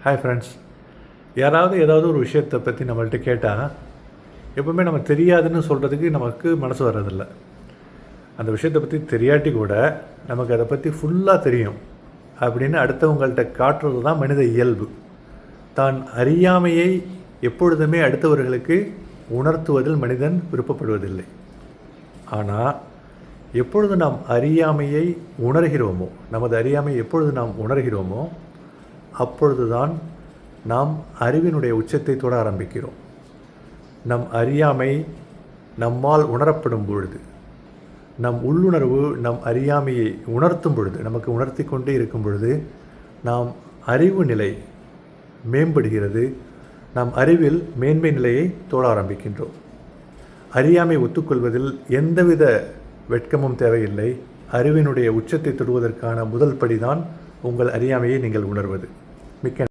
Hi friends. யாராவது ஏதாவது ஒரு விஷயத்தை பற்றி நம்மள்கிட்ட கேட்டால் எப்போவுமே நம்ம தெரியாதுன்னு சொல்கிறதுக்கு நமக்கு மனசு வர்றதில்ல. அந்த விஷயத்தை பற்றி தெரியாட்டி கூட நமக்கு அதை பற்றி ஃபுல்லாக தெரியும் அப்படின்னு அடுத்தவங்கள்ட்ட காட்டுறது தான் மனித இயல்பு. தான் அறியாமையை எப்பொழுதுமே அடுத்தவர்களுக்கு உணர்த்துவதில் மனிதன் விருப்பப்படுவதில்லை. ஆனால் எப்பொழுது நாம் அறியாமையை உணர்கிறோமோ, நமது அறியாமையை எப்பொழுது நாம் உணர்கிறோமோ அப்பொழுதுதான் நாம் அறிவினுடைய உச்சத்தை தொட ஆரம்பிக்கிறோம். நம் அறியாமை நம்மால் உணரப்படும் பொழுது, நம் உள்ளுணர்வு நம் அறியாமையை உணர்த்தும் பொழுது, நமக்கு உணர்த்தி கொண்டே இருக்கும் பொழுது நாம் அறிவு நிலை மேம்படுகிறது. நாம் அறிவில் மேன்மை நிலையை தொட ஆரம்பிக்கின்றோம். அறியாமை ஒத்துக்கொள்வதில் எந்தவித வெட்கமும் தேவையில்லை. அறிவினுடைய உச்சத்தை தொடுவதற்கான முதல் படிதான் உங்கள் அறியாமையை நீங்கள் உணர்வது. மிக்க